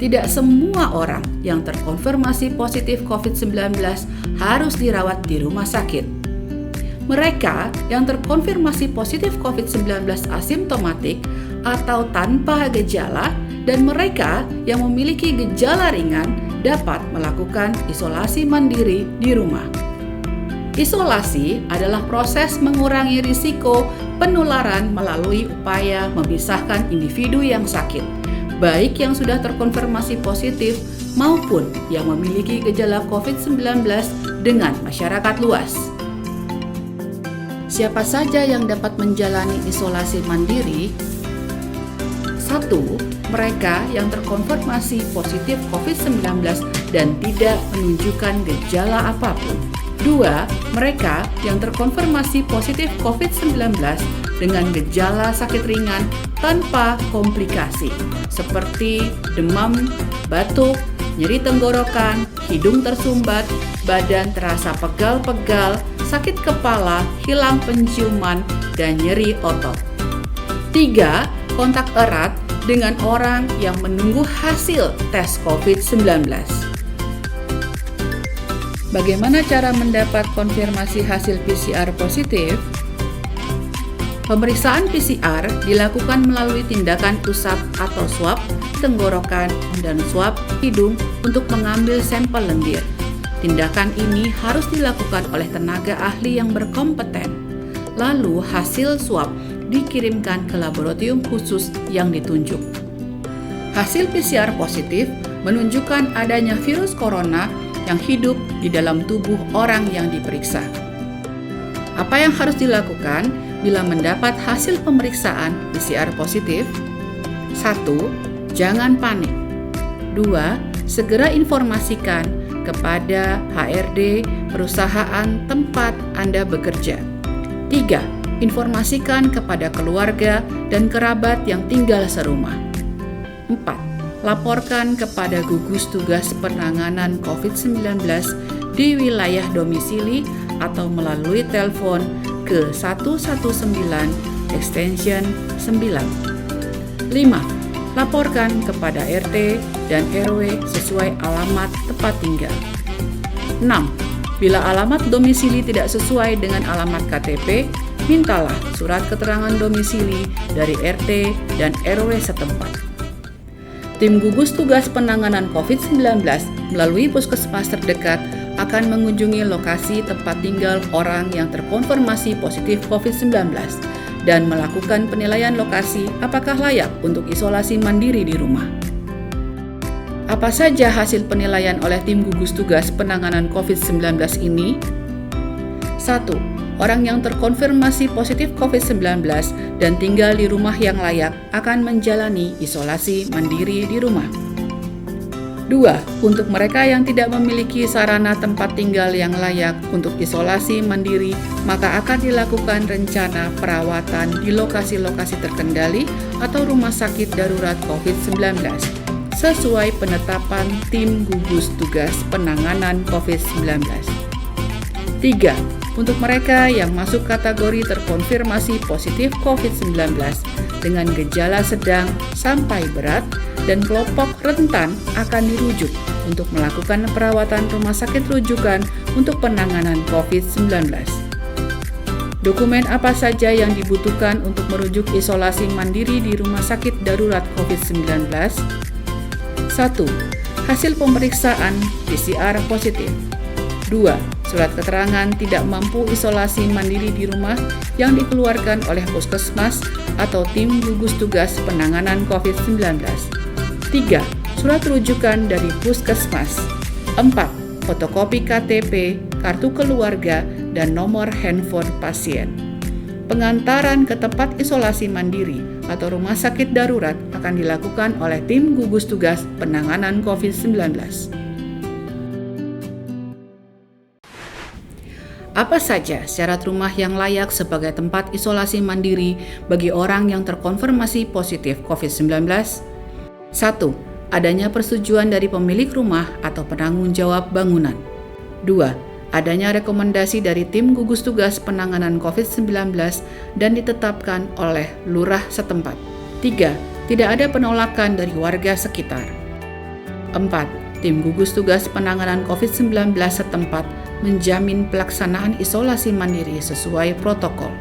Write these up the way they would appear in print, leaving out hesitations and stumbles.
Tidak semua orang yang terkonfirmasi positif COVID-19 harus dirawat di rumah sakit. Mereka yang terkonfirmasi positif COVID-19 asimptomatik atau tanpa gejala dan mereka yang memiliki gejala ringan dapat melakukan isolasi mandiri di rumah. Isolasi adalah proses mengurangi risiko penularan melalui upaya memisahkan individu yang sakit, baik yang sudah terkonfirmasi positif maupun yang memiliki gejala COVID-19 dengan masyarakat luas. Siapa saja yang dapat menjalani isolasi mandiri? 1. Mereka yang terkonfirmasi positif COVID-19 dan tidak menunjukkan gejala apapun. 2. Mereka yang terkonfirmasi positif COVID-19 dengan gejala sakit ringan tanpa komplikasi, seperti demam, batuk, nyeri tenggorokan, hidung tersumbat, badan terasa pegal-pegal, sakit kepala, hilang penciuman, dan nyeri otot. 3. Kontak erat dengan orang yang menunggu hasil tes COVID-19. Bagaimana cara mendapat konfirmasi hasil PCR positif? Pemeriksaan PCR dilakukan melalui tindakan usap atau swab tenggorokan dan swab hidung untuk mengambil sampel lendir. Tindakan ini harus dilakukan oleh tenaga ahli yang berkompeten. Lalu hasil swab dikirimkan ke laboratorium khusus yang ditunjuk. Hasil PCR positif menunjukkan adanya virus corona yang hidup di dalam tubuh orang yang diperiksa. Apa yang harus dilakukan bila mendapat hasil pemeriksaan PCR positif? 1. Jangan panik. 2. Segera informasikan kepada HRD perusahaan tempat Anda bekerja. 3. Informasikan kepada keluarga dan kerabat yang tinggal serumah. 4. Laporkan kepada gugus tugas penanganan COVID-19 di wilayah domisili atau melalui telepon ke 119 extension 9. 5. Laporkan kepada RT dan RW sesuai alamat tempat tinggal. 6. Bila alamat domisili tidak sesuai dengan alamat KTP, mintalah surat keterangan domisili dari RT dan RW setempat. Tim gugus tugas penanganan COVID-19 melalui puskesmas terdekat akan mengunjungi lokasi tempat tinggal orang yang terkonfirmasi positif COVID-19 dan melakukan penilaian lokasi apakah layak untuk isolasi mandiri di rumah. Apa saja hasil penilaian oleh tim gugus tugas penanganan COVID-19 ini? 1. Orang yang terkonfirmasi positif COVID-19 dan tinggal di rumah yang layak akan menjalani isolasi mandiri di rumah. 2. Untuk mereka yang tidak memiliki sarana tempat tinggal yang layak untuk isolasi mandiri, maka akan dilakukan rencana perawatan di lokasi-lokasi terkendali atau rumah sakit darurat COVID-19 sesuai penetapan tim gugus tugas penanganan COVID-19. 3. Untuk mereka yang masuk kategori terkonfirmasi positif COVID-19 dengan gejala sedang sampai berat dan kelompok rentan akan dirujuk untuk melakukan perawatan rumah sakit rujukan untuk penanganan COVID-19. Dokumen apa saja yang dibutuhkan untuk merujuk isolasi mandiri di rumah sakit darurat COVID-19? 1. Hasil pemeriksaan PCR positif. 2. Surat keterangan tidak mampu isolasi mandiri di rumah yang dikeluarkan oleh puskesmas atau tim gugus tugas penanganan COVID-19. 3. Surat rujukan dari puskesmas. 4. Fotokopi KTP, kartu keluarga, dan nomor handphone pasien. Pengantaran ke tempat isolasi mandiri atau rumah sakit darurat akan dilakukan oleh tim gugus tugas penanganan COVID-19. Apa saja syarat rumah yang layak sebagai tempat isolasi mandiri bagi orang yang terkonfirmasi positif COVID-19? 1. Adanya persetujuan dari pemilik rumah atau penanggung jawab bangunan. 2. Adanya rekomendasi dari tim gugus tugas penanganan COVID-19 dan ditetapkan oleh lurah setempat. 3. Tidak ada penolakan dari warga sekitar. 4. Tim gugus tugas penanganan COVID-19 setempat menjamin pelaksanaan isolasi mandiri sesuai protokol.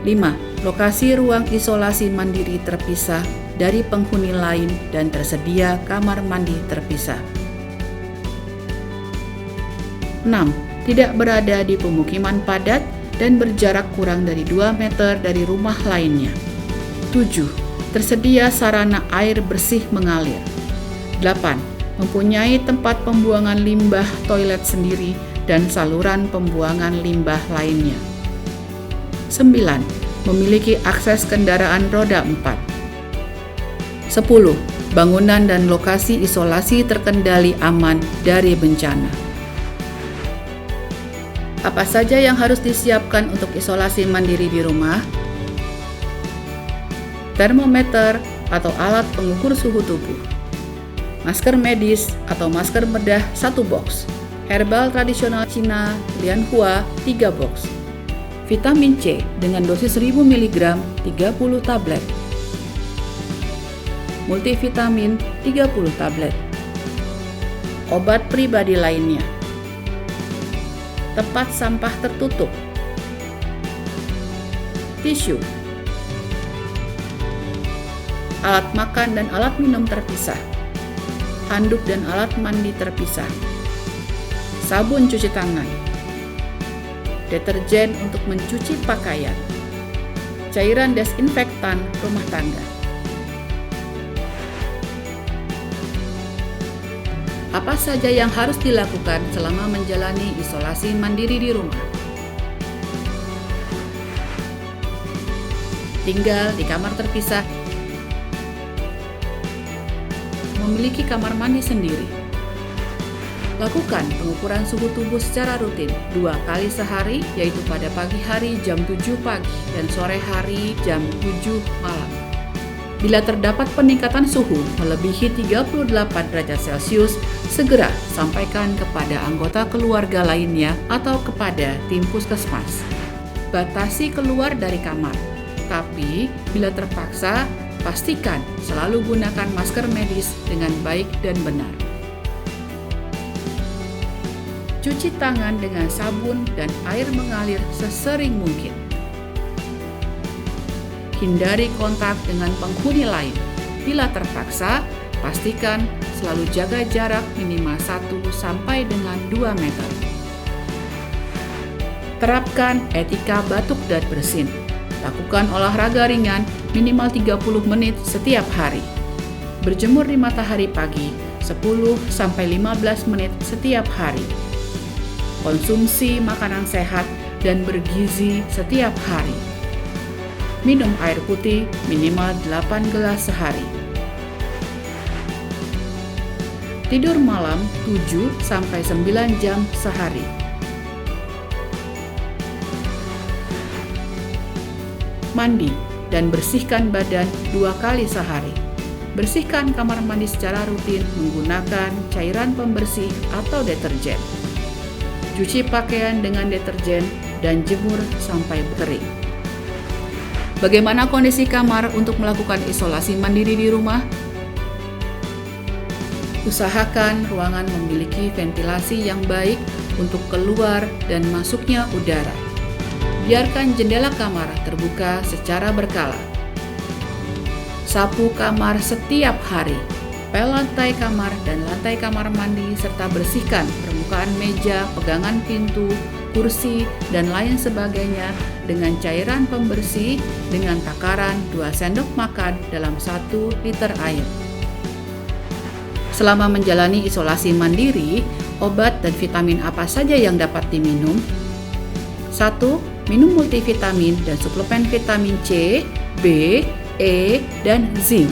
5. Lokasi ruang isolasi mandiri terpisah dari penghuni lain dan tersedia kamar mandi terpisah. 6. Tidak berada di pemukiman padat dan berjarak kurang dari 2 meter dari rumah lainnya. 7. Tersedia sarana air bersih mengalir. 8. Mempunyai tempat pembuangan limbah toilet sendiri dan saluran pembuangan limbah lainnya. 9. Memiliki akses kendaraan roda 4. 10. Bangunan dan lokasi isolasi terkendali aman dari bencana. Apa saja yang harus disiapkan untuk isolasi mandiri di rumah? Termometer atau alat pengukur suhu tubuh, masker medis atau masker bedah 1 box, herbal tradisional Cina Lianhua 3 box, vitamin C dengan dosis 1000 mg 30 tablet, multivitamin 30 tablet, obat pribadi lainnya, tempat sampah tertutup, tisu, alat makan dan alat minum terpisah, handuk dan alat mandi terpisah, sabun cuci tangan, deterjen untuk mencuci pakaian, cairan desinfektan rumah tangga. Apa saja yang harus dilakukan selama menjalani isolasi mandiri di rumah? Tinggal di kamar terpisah, memiliki kamar mandi sendiri. Lakukan pengukuran suhu tubuh secara rutin 2 kali sehari, yaitu pada pagi hari jam 7 pagi dan sore hari jam 7 malam. Bila terdapat peningkatan suhu melebihi 38 derajat Celcius, segera sampaikan kepada anggota keluarga lainnya atau kepada tim puskesmas. Batasi keluar dari kamar, tapi bila terpaksa, pastikan selalu gunakan masker medis dengan baik dan benar. Cuci tangan dengan sabun dan air mengalir sesering mungkin. Hindari kontak dengan penghuni lain. Bila terpaksa, pastikan selalu jaga jarak minimal 1 sampai dengan 2 meter. Terapkan etika batuk dan bersin. Lakukan olahraga ringan minimal 30 menit setiap hari. Berjemur di matahari pagi 10-15 menit setiap hari. Konsumsi makanan sehat dan bergizi setiap hari. Minum air putih minimal 8 gelas sehari. Tidur malam 7-9 jam sehari. Mandi dan bersihkan badan 2 kali sehari. Bersihkan kamar mandi secara rutin menggunakan cairan pembersih atau deterjen. Cuci pakaian dengan deterjen dan jemur sampai kering. Bagaimana kondisi kamar untuk melakukan isolasi mandiri di rumah? Usahakan ruangan memiliki ventilasi yang baik untuk keluar dan masuknya udara. Biarkan jendela kamar terbuka secara berkala. Sapu kamar setiap hari. Pel lantai kamar dan lantai kamar mandi serta bersihkan permukaan meja, pegangan pintu, kursi, dan lain sebagainya dengan cairan pembersih dengan takaran 2 sendok makan dalam 1 liter air. Selama menjalani isolasi mandiri, obat dan vitamin apa saja yang dapat diminum? 1. Minum multivitamin dan suplemen vitamin C, B, E, dan zinc.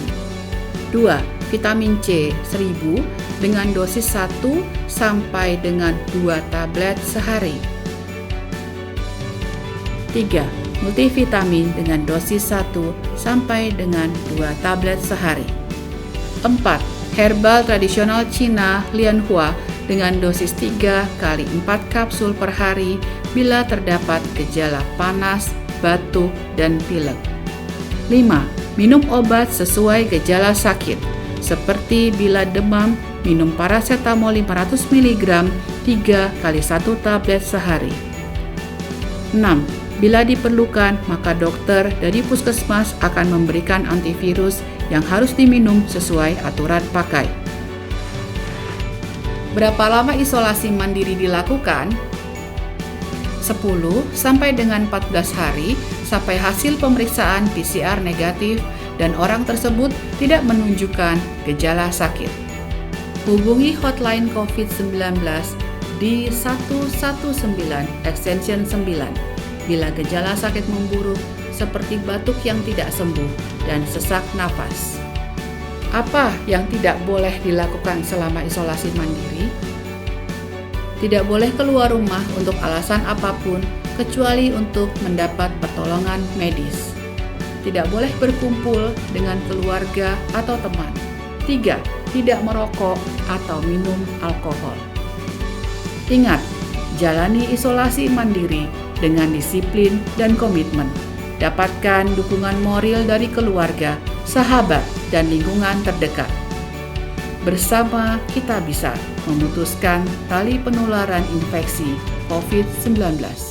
2. Vitamin C 1000 dengan dosis 1 sampai dengan 2 tablet sehari. 3. Multivitamin dengan dosis 1 sampai dengan 2 tablet sehari. 4. Herbal tradisional Cina Lianhua dengan dosis 3 kali 4 kapsul per hari bila terdapat gejala panas, batuk, dan pilek. 5. Minum obat sesuai gejala sakit, seperti bila demam, minum paracetamol 500 mg 3 kali 1 tablet sehari. 6. Bila diperlukan, maka dokter dari puskesmas akan memberikan antivirus yang harus diminum sesuai aturan pakai. Berapa lama isolasi mandiri dilakukan? 10 sampai dengan 14 hari sampai hasil pemeriksaan PCR negatif dan orang tersebut tidak menunjukkan gejala sakit. Hubungi hotline COVID-19 di 119 extension 9 bila gejala sakit memburuk seperti batuk yang tidak sembuh dan sesak napas. Apa yang tidak boleh dilakukan selama isolasi mandiri? Tidak boleh keluar rumah untuk alasan apapun kecuali untuk mendapat pertolongan medis. Tidak boleh berkumpul dengan keluarga atau teman. 3. Tidak merokok atau minum alkohol. Ingat, jalani isolasi mandiri dengan disiplin dan komitmen. Dapatkan dukungan moral dari keluarga, sahabat, dan lingkungan terdekat. Bersama kita bisa memutuskan tali penularan infeksi COVID-19.